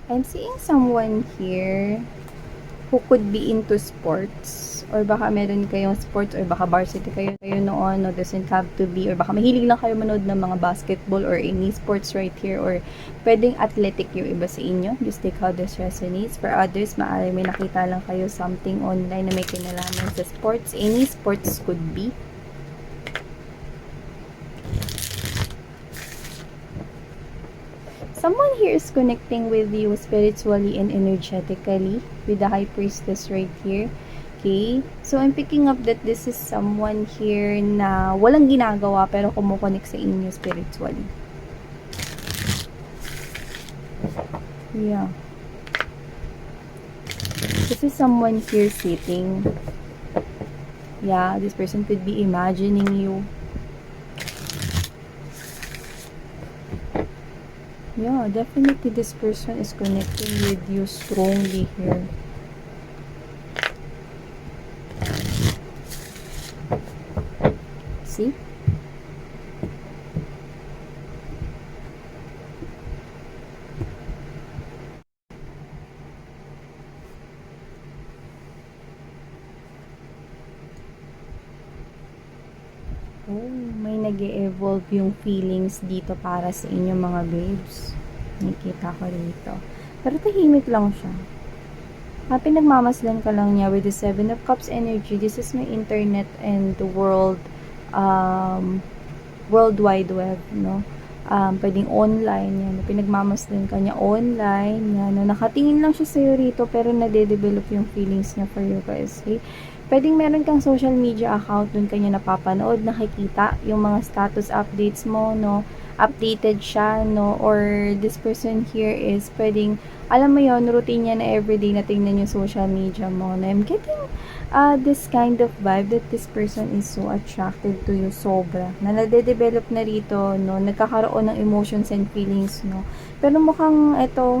I'm seeing someone here who could be into sports, or baka meron kayong sports, or baka varsity kayo noon, no, doesn't have to be, or baka mahilig lang kayo manood ng mga basketball or any sports right here, or pwedeng athletic yung iba sa inyo. Just take how this resonates. For others, maaari may nakita lang kayo something online na may kinalaman sa sports. Any sports could be. Someone here is connecting with you spiritually and energetically with the High Priestess right here. Okay? So, I'm picking up that this is someone here na walang ginagawa pero kumukonek sa inyo spiritually. Yeah. This is someone here sitting. Yeah, this person could be imagining you. Yeah, definitely this person is connecting with you strongly here. See? Oh, may nag-e-evolve yung feelings dito para sa inyo mga babes. Nakikita ko rito. Pero tahimik lang siya. Pinagmamasdan ka lang niya with the Seven of Cups energy. This is my internet and the world, World Wide Web, no? Pwedeng online, yan. Pinagmamasdan ka niya online, yan. No? Nakatingin lang siya sa'yo rito, pero nade-develop yung feelings niya for you guys, okay? Pwedeng meron kang social media account, dun kanya napapanood, nakikita yung mga status updates mo, no? Updated siya, no? Or this person here is pwedeng, alam mo yon, routine niya na everyday na tingnan yung social media mo. No? I'm getting this kind of vibe that this person is so attracted to you, sobra. Na nade-develop na rito, no? Nagkakaroon ng emotions and feelings, no? Pero mukhang ito,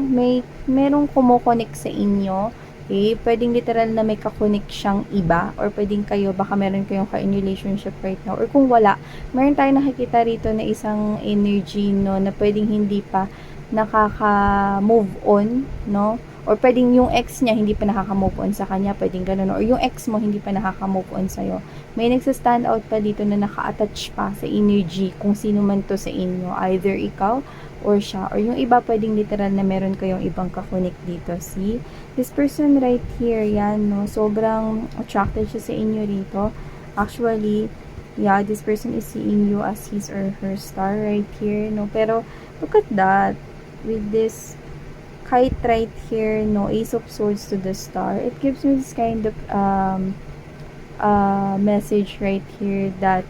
merong kumokonek sa inyo. Okay, pwedeng literal na may kakonek siyang iba, or pwedeng kayo, baka meron kayong ka-in relationship right now, or kung wala, meron tayong nakikita rito na isang energy, no, na pwedeng hindi pa nakaka-move on, no, or pwedeng yung ex niya hindi pa nakaka-move on sa kanya, pwedeng ganun, or yung ex mo hindi pa nakaka-move on sa'yo. May nagsa-stand out pa dito na naka-attach pa sa energy, kung sino man to sa inyo, either ikaw, or siya, or yung iba pwedeng literal na meron kayong ibang kakonek dito. See? This person right here, yan, no, sobrang attracted siya sa inyo rito. Actually, yeah, this person is seeing you as his or her star right here, no, pero look at that, with this kite right here, no, Ace of Swords to the star, it gives me this kind of message right here that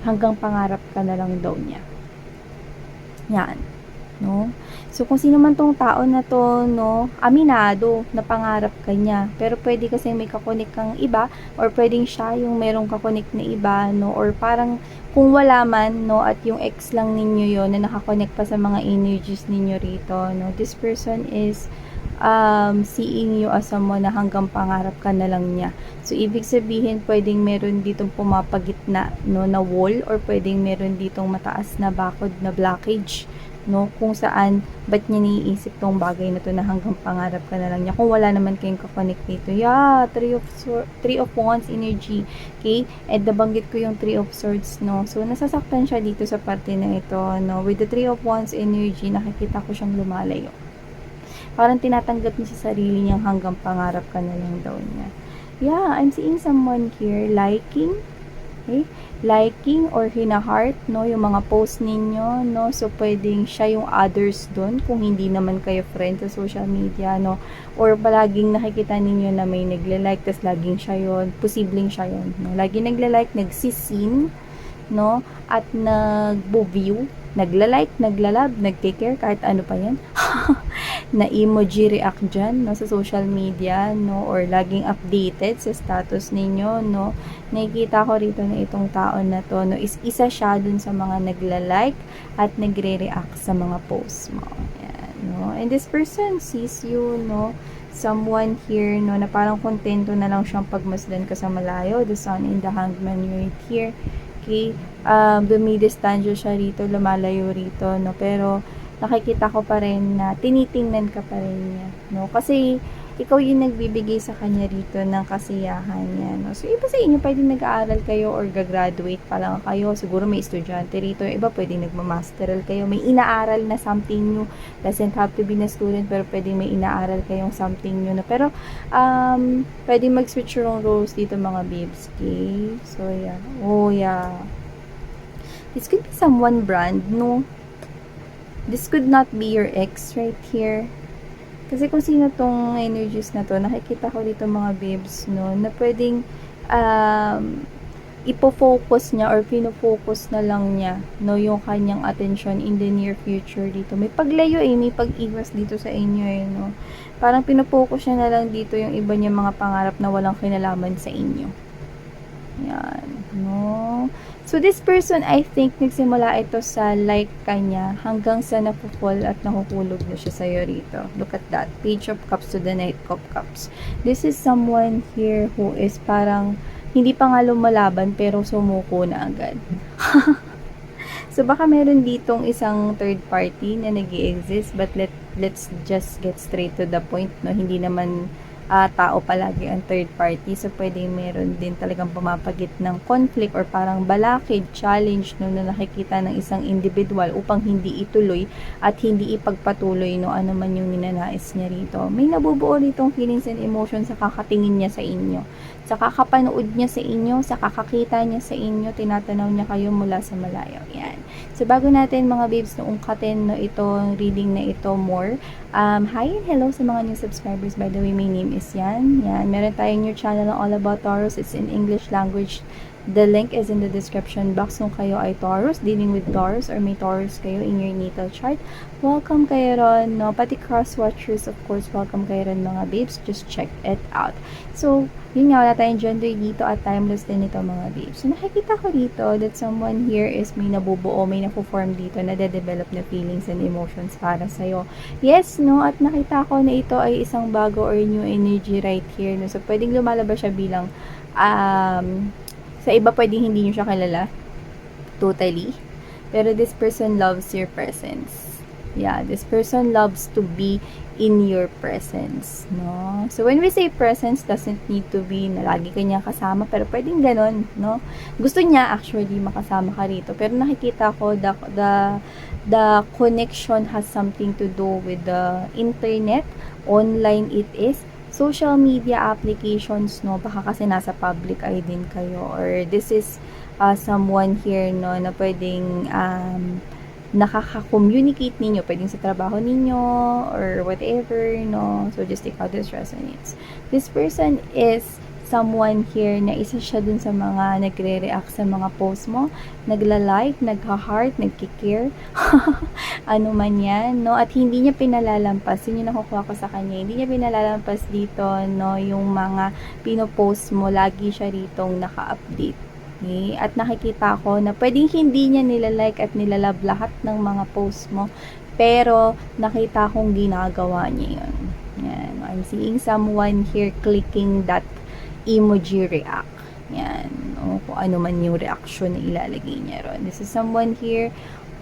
hanggang pangarap ka na lang daw niya. Yan, no? So, kung sino man tong tao na to, no, aminado na pangarap ka niya. Pero pwede kasi may kakonek kang iba, or pwedeng siya yung merong kakonek na iba, no, or parang kung wala man, no, at yung ex lang ninyo yon na nakakonek pa sa mga energies ninyo rito, no, this person is seeing you as someone na hanggang pangarap ka na lang niya. So, ibig sabihin, pwedeng meron ditong pumapagitna, no, na wall, or pwedeng meron ditong mataas na bakod na blockage, no, kung saan, ba't niya niisip tong bagay na to na hanggang pangarap ka na lang niya, kung wala naman kayong kakonect dito. Yeah, Three of Wands energy, okay, and nabanggit ko yung Three of Swords, no, so nasasaktan siya dito sa parte na ito, no, with the Three of Wands energy, nakikita ko siyang lumalayo. Parang tinatanggap niya sa sarili niyang hanggang pangarap ka na lang daw niya. Yeah, I'm seeing someone here liking, okay? Liking or hina-heart, no, yung mga post ninyo, no, so pwedeng siya yung others doon, kung hindi naman kayo friend sa social media, no, or palaging nakikita ninyo na may nagle-like, tas laging siya yun, posibleng siya yun, no, laging nagle-like, nagsisin, no, at nagbo-view, nagla-like, nagla-love, nagte-care, kahit ano pa yan, na emoji react dyan, no, sa social media, no, or laging updated sa status ninyo, no. Nakikita ko rito na itong tao na to, no, is isa siya dun sa mga nagla-like at nagre-react sa mga posts mo. Yan, no. And this person sees you, no, someone here, no, na parang kontento na lang siyang pagmasdan ka sa malayo. The Sun in the Hangman right here. Okay, dumidistansya siya rito, lumalayo rito, no, pero nakikita ko pa rin na tinitingnan ka pa rin niya, no? Kasi ikaw yung nagbibigay sa kanya rito ng kasiyahan niya, no? So, iba sa inyo, pwede nag-aaral kayo or gagraduate pa lang kayo. Siguro may estudyante rito. Iba pwede nagmamasteral kayo. May inaaral na something new. Doesn't have to be na student, pero pwede may inaaral kayong something new na. Pero, pwede mag-switch yung roles dito mga babes, okay? So, yeah. Oh, yeah. This could be someone brand new. This could not be your ex right here. Kasi kung sino tong energies na to, nakikita ko dito mga babes, no, na pwedeng ipo-focus niya or pino-focus na lang niya, no, yung kanyang attention in the near future dito. May paglayo may pag-iwas dito sa inyo no. Parang pino-focus niya na lang dito yung iba niya mga pangarap na walang kinalaman sa inyo. Yan, no. So, this person, I think, nagsimula ito sa like kanya hanggang sa napupol at nahuhulog na siya sa'yo rito. Look at that. Page of Cups to the Knight of Cups. This is someone here who is parang hindi pa nga lumalaban pero sumuko na agad. So, baka meron ditong isang third party na nag-i-exist but let's just get straight to the point, no? Hindi naman tao palagi ang third party. So, pwede meron din talagang pumapagit ng conflict or parang balakid, challenge, no, na nakikita ng isang individual upang hindi ituloy at hindi ipagpatuloy, no, ano man yung ninanais niya rito. May nabubuo ditong feelings and emotions sa kakatingin niya sa inyo. Sa kakapanood niya sa inyo, sa kakakita niya sa inyo, tinatanaw niya kayo mula sa malayo. Yan. So, bago natin mga babes na ungkatin, no, itong reading na ito more, hi and hello sa mga new subscribers. By the way, my name is Yan. Yan. Meron tayong new channel na All About Taurus. It's in English language. The link is in the description box kung kayo ay Taurus, dealing with Taurus, or may Taurus kayo in your natal chart. Welcome kayo ron, no? Pati cross watchers, of course, welcome kayo ron mga babes. Just check it out. So, yun nga, wala tayong gender dito at timeless din ito mga babes. So, nakikita ko dito that someone here is may nabubuo, may napo-form dito na de-develop na feelings and emotions para sa'yo. Yes, no? At nakita ko na ito ay isang bago or new energy right here, no? So, pwedeng lumalabas siya bilang, sa iba pwedeng hindi nyo siya kilala totally, pero this person loves your presence. Yeah, this person loves to be in your presence, no? So, when we say presence, doesn't need to be na lagi kanya kasama, pero pwedeng ganon, no? Gusto niya actually makasama ka rito, pero nakikita ko the connection has something to do with the internet, online it is, social media applications, no? Baka kasi nasa public eye din kayo, or this is someone here, no, na pwedeng nakaka-communicate ninyo, pwedeng sa trabaho ninyo or whatever, no? So, just take how this resonates. This person is someone here na isa siya dun sa mga nagre-react sa mga post mo, nagla-like, nagha-heart, nagki-care, ano man yan, no? At hindi niya pinalalampas, yun yung nakukuha ko sa kanya, hindi niya pinalalampas dito, no? Yung mga pinopost mo, lagi siya ritong naka-update. Okay? At nakikita ko na pwedeng hindi niya nilalike at nilalove lahat ng mga post mo, pero nakita kong ginagawa niya yun. Yan. I'm seeing someone here clicking that emoji react. Yan. O, kung ano man yung reaction na ilalagay niya ron. This is someone here,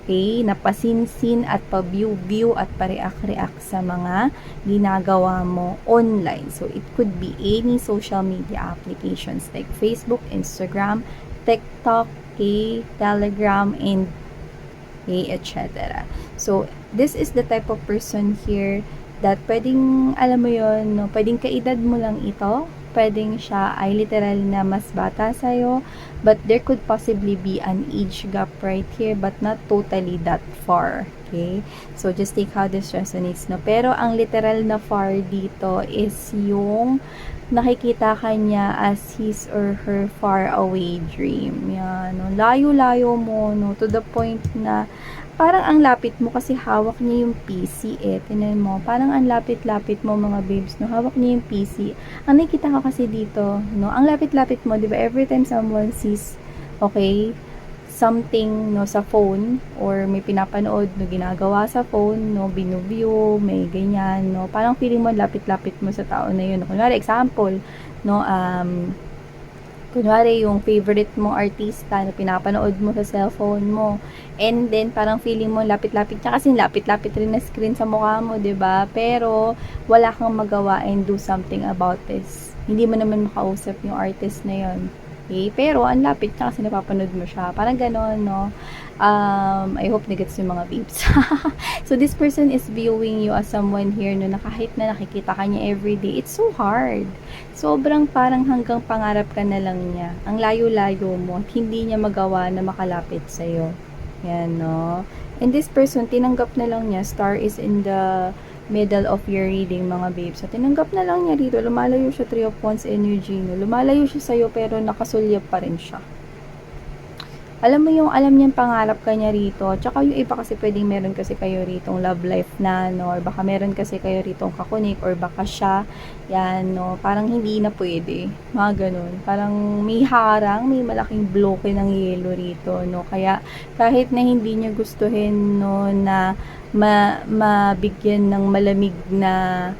okay, napasinsin at pa-view at pa-react sa mga ginagawa mo online. So, it could be any social media applications like Facebook, Instagram, TikTok, okay, Telegram, and okay, etc. So, this is the type of person here that pwedeng, alam mo yun, no, pwedeng kaedad mo lang ito, pwedeng siya ay literal na mas bata sa'yo, but there could possibly be an age gap right here, but not totally that far, okay? So, just take how this resonates, no? Pero, ang literal na far dito is yung nakikita kanya as his or her far away dream. Yan, no? Layo-layo mo, no? To the point na parang ang lapit mo kasi hawak niya yung PC Tinan mo, parang ang lapit-lapit mo mga babes, no? Hawak niya yung PC. Ang nakikita ko kasi dito, no? Ang lapit-lapit mo, di ba? Every time someone sees, okay, something, no, sa phone, or may pinapanood, no, ginagawa sa phone, no, binuview, may ganyan, no? Parang feeling mo, lapit-lapit mo sa tao na yun. Kunwari, example, no, kunwari yung favorite mong artista na pinapanood mo sa cellphone mo, and then parang feeling mo lapit-lapit niya kasi lapit-lapit rin na screen sa mukha mo, 'di ba? Pero wala kang magawa and do something about this. Hindi mo naman makausap yung artist na yon. Okay? Pero ang lapit niya kasi napapanood mo siya. Parang gano'n, no? I hope na-gets yung mga babes. So, this person is viewing you as someone here, no, na kahit na nakikita ka niya everyday, it's so hard. Sobrang parang hanggang pangarap ka na lang niya. Ang layo-layo mo at hindi niya magawa na makalapit sa'yo. Yan, no? And this person, tinanggap na lang niya, star is in the middle of your reading, mga babes. So, tinanggap na lang niya dito. Lumalayo siya, 3 of Wands energy, no? Lumalayo siya sa'yo, pero nakasulyap pa rin siya. Alam mo yung alam niyang pangarap ka niya rito. Tsaka yung iba kasi pwedeng meron kasi kayo ritong love life na, no? Or baka meron kasi kayo ritong kakunik, or baka siya, yan, no? Parang hindi na pwede. Mga ganun. Parang may harang, may malaking bloke ng yelo rito, no? Kaya kahit na hindi niya gustuhin, no, na mabigyan ng malamig na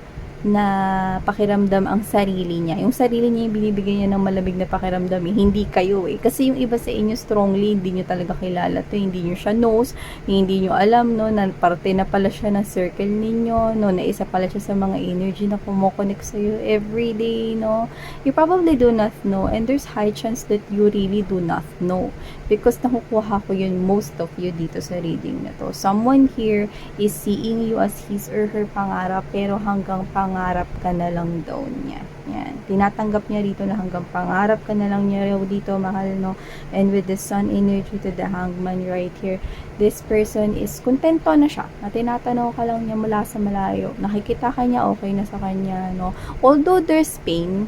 pakiramdam ang sarili niya. Yung sarili niya yung binibigyan niya ng malamig na pakiramdam, hindi kayo eh. Kasi yung iba sa inyo strongly, hindi nyo talaga kilala to, hindi nyo siya knows, hindi nyo alam, no, na parte na pala siya ng circle ninyo, no, na isa pala siya sa mga energy na kumokonek sa'yo everyday, no. You probably do not know, and there's high chance that you really do not know. Because nakukuha ko yun most of you dito sa reading na to. Someone here is seeing you as his or her pangarap, pero hanggang pangarap ka na lang daw niya. Yan. Tinatanggap niya dito na hanggang pangarap ka na lang niya dito, mahal, no? And with the sun energy to the hangman right here, this person is kontento na siya. Na tinatanaw ka lang niya mula sa malayo. Nakikita ka niya, okay na sa kanya, no? Although there's pain,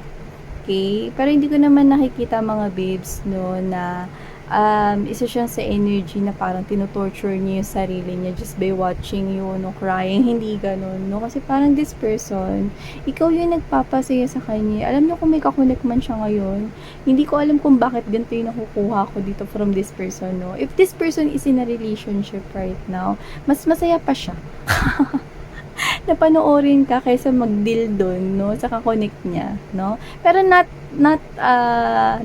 okay? Pero hindi ko naman nakikita, mga babes, no, na isa siya sa energy na parang tinutorture niya yung sarili niya just by watching you, no, crying. Hindi ganun, no? Kasi parang this person, ikaw yung nagpapasaya sa kanya. Alam niyo kung may kakunik man siya ngayon, hindi ko alam kung bakit ganito yung nakukuha ko dito from this person, no? If this person is in a relationship right now, mas masaya pa siya. Napanoorin ka kaysa mag-deal doon, no, sa kakonect niya, no? Pero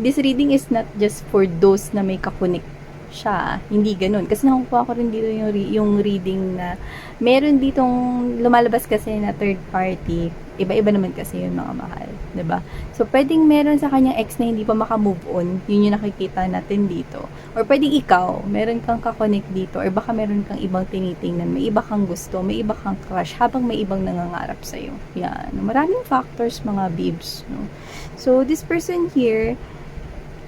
this reading is not just for those na may kakonect siya. Hindi ganun. Kasi nakukuha ko rin dito yung reading na meron ditong lumalabas kasi na third party. Iba-iba naman kasi yun, mga mahal. 'Di ba? So, pwedeng meron sa kanyang ex na hindi pa makamove on. Yun yung nakikita natin dito. Or pwedeng ikaw, meron kang kakonect dito. Or baka meron kang ibang tinitingnan. May iba kang gusto. May iba kang crush. Habang may ibang nangangarap sa'yo. Yan. Maraming factors, mga babes. No? So, this person here,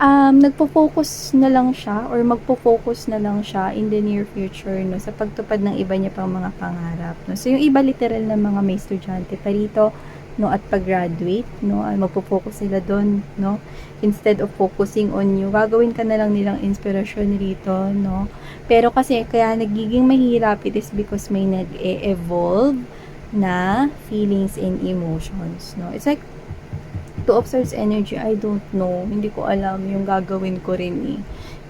nagpo-focus na lang siya or magpo-focus na lang siya in the near future, no, sa pagtupad ng iba niya pang mga pangarap, no. So yung iba literal na mga may estudyante pa rito, no, at pag-graduate, no, magpo-focus sila doon, no, instead of focusing on you, gagawin ka na lang nilang inspirasyon rito, no. Pero kasi kaya nagiging mahirap, it is because may nag-e-evolve na feelings and emotions, no. It's like Two of Swords energy, I don't know. Hindi ko alam yung gagawin ko rin eh.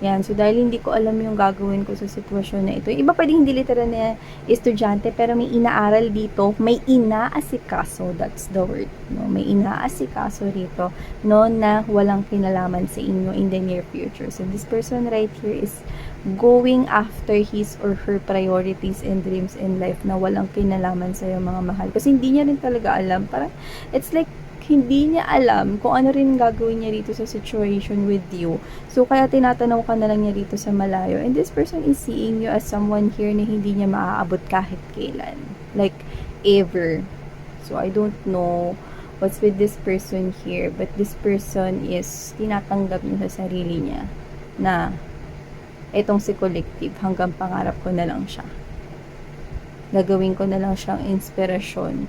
Yan. So, dahil hindi ko alam yung gagawin ko sa sitwasyon na ito. Yung iba pwedeng hindi literal na estudyante, pero may inaaral dito. May inaasikaso. That's the word. No? May inaasikaso rito. No, na walang kinalaman sa inyo in the near future. So, this person right here is going after his or her priorities and dreams in life na walang kinalaman sa'yo, mga mahal. Kasi hindi niya rin talaga alam. Parang, it's like, hindi niya alam kung ano rin gagawin niya dito sa situation with you. So, kaya tinatanaw ka na lang niya dito sa malayo. And this person is seeing you as someone here na hindi niya maaabot kahit kailan. Like, ever. So, I don't know what's with this person here. But this person is tinatanggap niya sa sarili niya na itong si collective, hanggang pangarap ko na lang siya. Gagawin ko na lang siyang inspirasyon.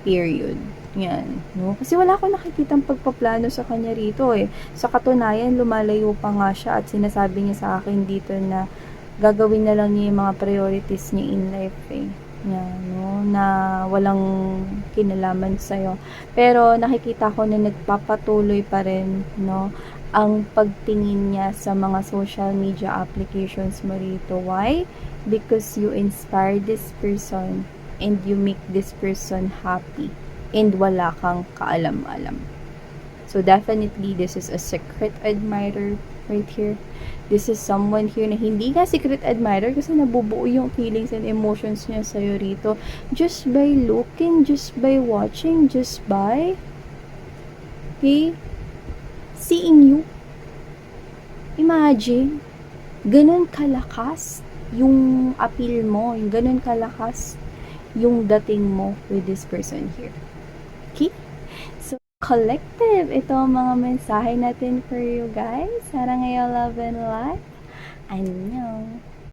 Period. Yan, no? Kasi wala akong nakikitang pagpaplano sa kanya rito eh. Sa katunayan, lumalayo pa nga siya at sinasabi niya sa akin dito na gagawin na lang niya yung mga priorities niya in life eh. Yan, no? Na walang kinalaman sa'yo. Pero nakikita ko na nagpapatuloy pa rin, no, ang pagtingin niya sa mga social media applications mo rito. Why? Because you inspire this person and you make this person happy. And wala kang kaalam-alam. So definitely, this is a secret admirer right here. This is someone here na hindi nga secret admirer kasi nabubuo yung feelings and emotions niya sa'yo rito. Just by looking, just by watching, just by, okay, seeing you. Imagine, ganun kalakas yung appeal mo, yung ganun kalakas yung dating mo with this person here. Okay? So, collective, ito ang mga mensahe natin for you guys. Sarang ngayon, love and life. Annyeong.